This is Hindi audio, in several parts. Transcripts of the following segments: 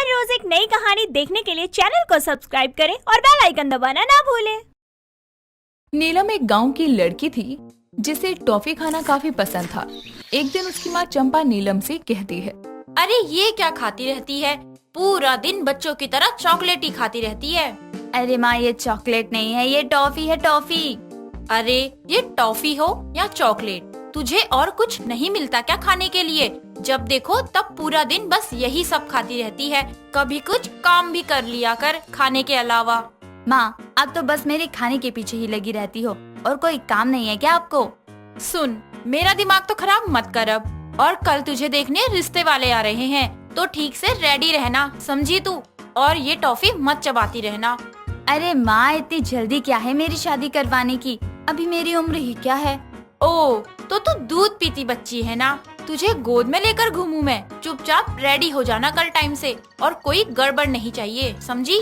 हर रोज एक नई कहानी देखने के लिए चैनल को सब्सक्राइब करें और बेल आइकन दबाना ना भूलें। नीलम एक गांव की लड़की थी जिसे टॉफी खाना काफी पसंद था। एक दिन उसकी माँ चंपा नीलम से कहती है, अरे ये क्या खाती रहती है, पूरा दिन बच्चों की तरह चॉकलेट ही खाती रहती है। अरे माँ, ये चॉकलेट नहीं है, ये टॉफी है, टॉफी। अरे ये टॉफी हो या चॉकलेट, तुझे और कुछ नहीं मिलता क्या खाने के लिए? जब देखो तब पूरा दिन बस यही सब खाती रहती है। कभी कुछ काम भी कर लिया कर खाने के अलावा। माँ, आप तो बस मेरे खाने के पीछे ही लगी रहती हो, और कोई काम नहीं है क्या आपको? सुन, मेरा दिमाग तो खराब मत कर अब। और कल तुझे देखने रिश्ते वाले आ रहे हैं, तो ठीक से रेडी रहना, समझी तू? और ये टॉफी मत चबाती रहना। अरे माँ, इतनी जल्दी क्या है मेरी शादी करवाने की? अभी मेरी उम्र ही क्या है। ओ, तो तू दूध पीती बच्ची है ना? तुझे गोद में लेकर घूमूं मैं? चुपचाप रेडी हो जाना कल टाइम से, और कोई गड़बड़ नहीं चाहिए, समझी?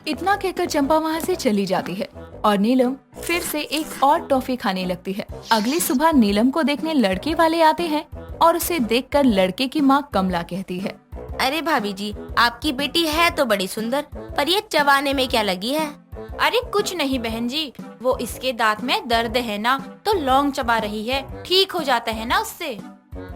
इतना कहकर चंपा वहाँ से चली जाती है और नीलम फिर से एक और टॉफी खाने लगती है। अगली सुबह नीलम को देखने लड़के वाले आते हैं और उसे देखकर लड़के की माँ कमला कहती है, अरे भाभी जी, आपकी बेटी है तो बड़ी सुंदर, पर ये चबाने में क्या लगी है? अरे कुछ नहीं बहन जी, वो इसके दांत में दर्द है ना, तो लौंग चबा रही है, ठीक हो जाता है ना उससे।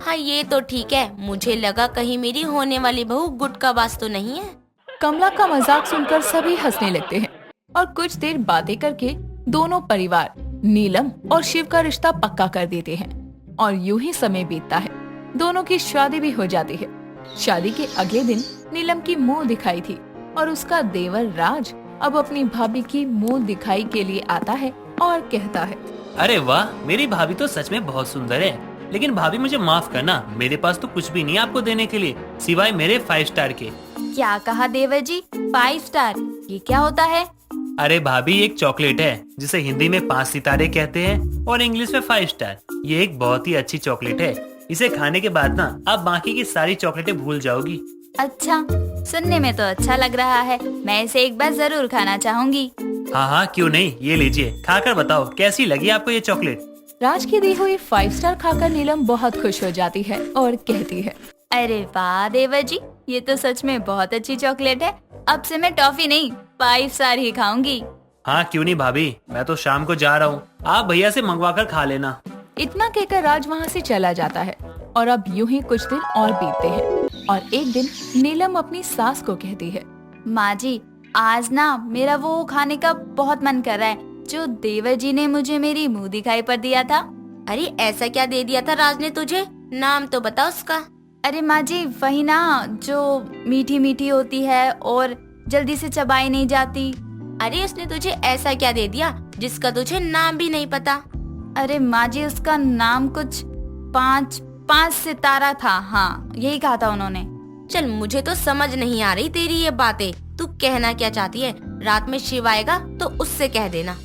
हाँ ये तो ठीक है, मुझे लगा कहीं मेरी होने वाली बहू गुटखाबाज तो नहीं है। कमला का मजाक सुनकर सभी हंसने लगते हैं और कुछ देर बातें करके दोनों परिवार नीलम और शिव का रिश्ता पक्का कर देते हैं। और यूं ही समय बीतता है, दोनों की शादी भी हो जाती है। शादी के अगले दिन नीलम की मुंह दिखाई थी और उसका देवर राज अब अपनी भाभी की मुंह दिखाई के लिए आता है और कहता है, अरे वाह, मेरी भाभी तो सच में बहुत सुंदर है। लेकिन भाभी मुझे माफ करना, मेरे पास तो कुछ भी नहीं है आपको देने के लिए, सिवाय मेरे 5 स्टार के। क्या कहा देवर जी? 5 स्टार? ये क्या होता है? अरे भाभी, एक चॉकलेट है जिसे हिंदी में 5 सितारे कहते हैं और इंग्लिश में 5 स्टार। ये एक बहुत ही अच्छी चॉकलेट है। इसे खाने के बाद ना आप बाकी की सारी चॉकलेटें भूल जाओगी। अच्छा, सुनने में तो अच्छा लग रहा है, मैं इसे एक बार जरूर खाना चाहूंगी। हाँ हाँ, क्यों नहीं, ये लीजिए, खाकर बताओ कैसी लगी आपको ये चॉकलेट। राज की दी हुई 5 स्टार खाकर नीलम बहुत खुश हो जाती है और कहती है, अरे वाह देवर जी, ये तो सच में बहुत अच्छी चॉकलेट है। अब से मैं टॉफी नहीं 5 स्टार ही खाऊंगी। हाँ क्यों नहीं भाभी, मैं तो शाम को जा रहा हूँ, आप भैया से मंगवा कर खा लेना। इतना कहकर राज वहाँ से चला जाता है और अब यूं ही कुछ दिन और बीतते हैं और एक दिन नीलम अपनी सास को कहती है, माँ जी, आज ना मेरा वो खाने का बहुत मन कर रहा है जो देवर जी ने मुझे मेरी मुंह दिखाई पर दिया था। अरे ऐसा क्या दे दिया था राज ने तुझे? नाम तो बता उसका। अरे माँ जी, वही ना जो मीठी मीठी होती है और जल्दी से चबाई नहीं जाती। अरे उसने तुझे ऐसा क्या दे दिया जिसका तुझे नाम भी नहीं पता? अरे माँ जी, उसका नाम कुछ 5 सितारा था। हाँ, यही कहा था उन्होंने। चल, मुझे तो समझ नहीं आ रही तेरी ये बातें। तू कहना क्या चाहती है? रात में शिव आएगा तो उससे कह देना।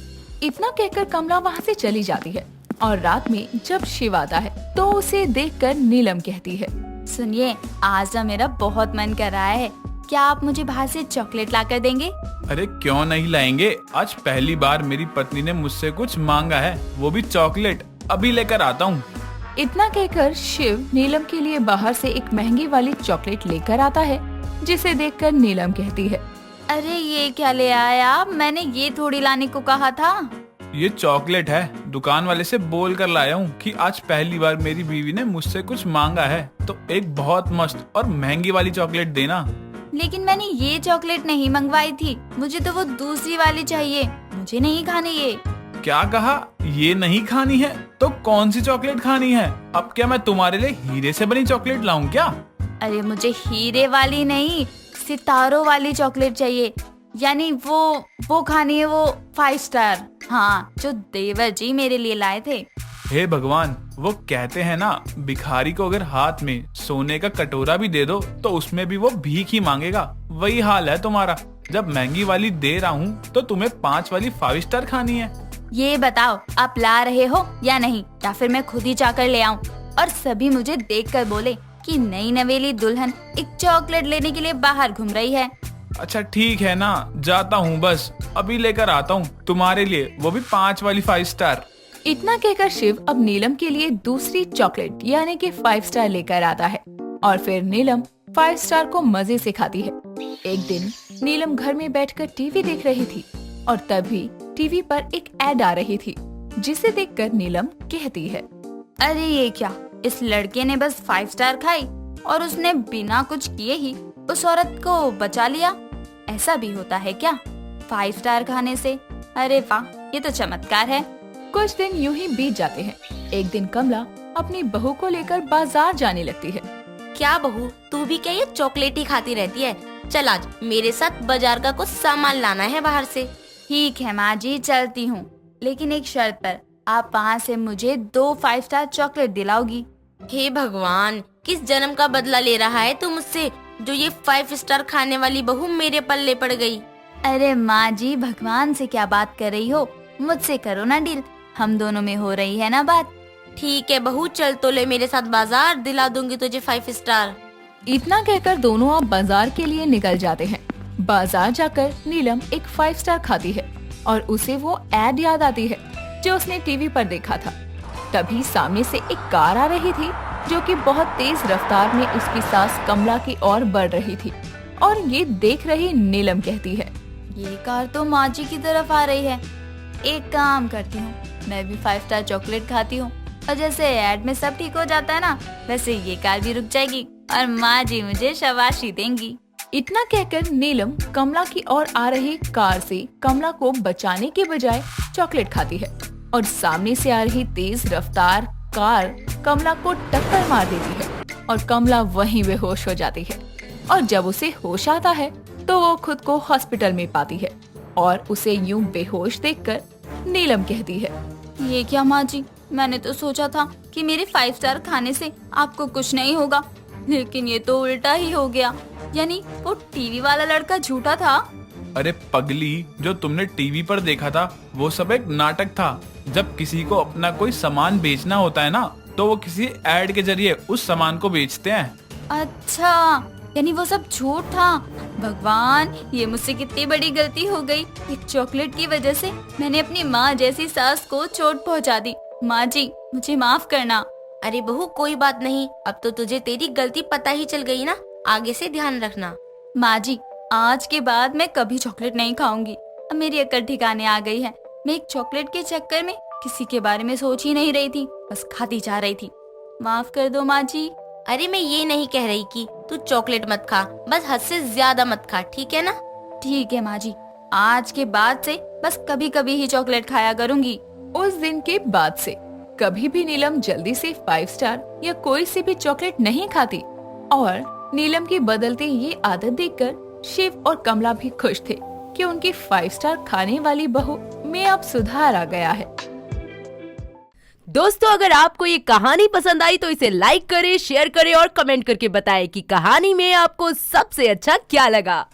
इतना कहकर कमला वहाँ से चली जाती है और रात में जब शिव आता है तो उसे देखकर नीलम कहती है, सुनिए, आज ना मेरा बहुत मन कर रहा है, क्या आप मुझे बाहर से चॉकलेट ला कर देंगे? अरे क्यों नहीं लाएंगे, आज पहली बार मेरी पत्नी ने मुझसे कुछ मांगा है, वो भी चॉकलेट। अभी लेकर आता हूँ। इतना कहकर शिव नीलम के लिए बाहर से एक महंगी वाली चॉकलेट लेकर आता है, जिसे देखकर नीलम कहती है, अरे ये क्या ले आया? मैंने ये थोड़ी लाने को कहा था। ये चॉकलेट है, दुकान वाले से बोल कर लाया हूँ कि आज पहली बार मेरी बीवी ने मुझसे कुछ मांगा है, तो एक बहुत मस्त और महंगी वाली चॉकलेट देना। लेकिन मैंने ये चॉकलेट नहीं मंगवाई थी, मुझे तो वो दूसरी वाली चाहिए, मुझे नहीं खानी ये। क्या कहा? ये नहीं खानी है? तो कौन सी चॉकलेट खानी है? अब क्या मैं तुम्हारे लिए हीरे से बनी चॉकलेट लाऊं क्या? अरे मुझे हीरे वाली नहीं, सितारों वाली चॉकलेट चाहिए, यानी वो खानी है, वो 5 स्टार। हाँ, जो देवर जी मेरे लिए लाए थे। हे भगवान, वो कहते हैं ना, भिखारी को अगर हाथ में सोने का कटोरा भी दे दो तो उसमें भी वो भीख ही मांगेगा। वही हाल है तुम्हारा। जब महंगी वाली दे रहा हूँ तो तुम्हें 5 वाली 5 स्टार खानी है। ये बताओ, आप ला रहे हो या नहीं, या फिर मैं खुद ही जाकर ले आऊं और सभी मुझे देखकर बोले कि नई नवेली दुल्हन एक चॉकलेट लेने के लिए बाहर घूम रही है। अच्छा ठीक है ना, जाता हूँ, बस अभी लेकर आता हूँ तुम्हारे लिए, वो भी 5 वाली 5 स्टार। इतना कहकर शिव अब नीलम के लिए दूसरी चॉकलेट यानी कि 5 स्टार लेकर आता है और फिर नीलम 5 स्टार को मजे से खाती है। एक दिन नीलम घर में बैठकर टीवी देख रही थी और तभी टीवी पर एक एड आ रही थी, जिसे देखकर नीलम कहती है, अरे ये क्या, इस लड़के ने बस 5 स्टार खाई और उसने बिना कुछ किए ही उस औरत को बचा लिया। ऐसा भी होता है क्या 5 स्टार खाने से? अरे वाह, ये तो चमत्कार है। कुछ दिन यूं ही बीत जाते हैं। एक दिन कमला अपनी बहू को लेकर बाजार जाने लगती है। क्या बहू, तू भी क्या ये चॉकलेट ही खाती रहती है? चल आज मेरे साथ बाजार का कुछ सामान लाना है बाहर से। ठीक है माँ जी, चलती हूँ, लेकिन एक शर्त पर। आप वहाँ से मुझे 2 5 स्टार चॉकलेट दिलाओगी। हे भगवान, किस जन्म का बदला ले रहा है तू मुझसे, जो ये 5 स्टार खाने वाली बहू मेरे पल्ले पड़ गई। अरे माँ जी, भगवान से क्या बात कर रही हो? मुझसे करो ना डील, हम दोनों में हो रही है ना बात। ठीक है बहू, चल तो ले मेरे साथ बाजार, दिला दूंगी तुझे 5 स्टार। इतना कहकर दोनों अब बाजार के लिए निकल जाते हैं। बाजार जाकर नीलम एक 5 स्टार खाती है और उसे वो एड याद आती है जो उसने टीवी पर देखा था। तभी सामने से एक कार आ रही थी जो कि बहुत तेज रफ्तार में उसकी सास कमला की ओर बढ़ रही थी और ये देख रही नीलम कहती है, ये कार तो माँ जी की तरफ आ रही है। एक काम करती हूँ, मैं भी 5 स्टार चॉकलेट खाती हूँ और जैसे ऐड में सब ठीक हो जाता है ना, वैसे ये कार भी रुक जाएगी और माँ जी मुझे शाबाशी देंगी। इतना कहकर नीलम कमला की ओर आ रही कार से कमला को बचाने के बजाय चॉकलेट खाती है और सामने से आ रही तेज रफ्तार कार कमला को टक्कर मार देती है और कमला वहीं बेहोश हो जाती है। और जब उसे होश आता है तो वो खुद को हॉस्पिटल में पाती है और उसे यूं बेहोश देखकर नीलम कहती है, ये क्या माँ जी, मैंने तो सोचा था कि मेरे 5 स्टार खाने से आपको कुछ नहीं होगा, लेकिन ये तो उल्टा ही हो गया। यानी वो टीवी वाला लड़का झूठा था। अरे पगली, जो तुमने टीवी पर देखा था वो सब एक नाटक था। जब किसी को अपना कोई सामान बेचना होता है ना, तो वो किसी एड के जरिए उस सामान को बेचते हैं। अच्छा, यानी वो सब झूठ था। भगवान, ये मुझसे कितनी बड़ी गलती हो गई। एक चॉकलेट की वजह से मैंने अपनी माँ जैसी सास को चोट पहुँचा दी। माँ जी, मुझे माफ करना। अरे बहू, कोई बात नहीं, अब तो तुझे तेरी गलती पता ही चल गई ना, आगे से ध्यान रखना। माँ जी, आज के बाद मैं कभी चॉकलेट नहीं खाऊंगी। अब मेरी अकल ठिकाने आ गई है। मैं एक चॉकलेट के चक्कर में किसी के बारे में सोच ही नहीं रही थी, बस खाती जा रही थी। माफ कर दो माँ जी। अरे मैं ये नहीं कह रही कि तू चॉकलेट मत खा, बस हद से ज्यादा मत खा, ठीक है ना? ठीक है माँ जी, आज के बाद से बस कभी कभी ही चॉकलेट खाया करूँगी। उस दिन के बाद से कभी भी नीलम जल्दी से 5 स्टार या कोई सी भी चॉकलेट नहीं खाती और नीलम की बदलती ये आदत देखकर शिव और कमला भी खुश थे कि उनकी 5 स्टार खाने वाली बहू में अब सुधार आ गया है। दोस्तों, अगर आपको ये कहानी पसंद आई तो इसे लाइक करें, शेयर करें और कमेंट करके बताएं कि कहानी में आपको सबसे अच्छा क्या लगा।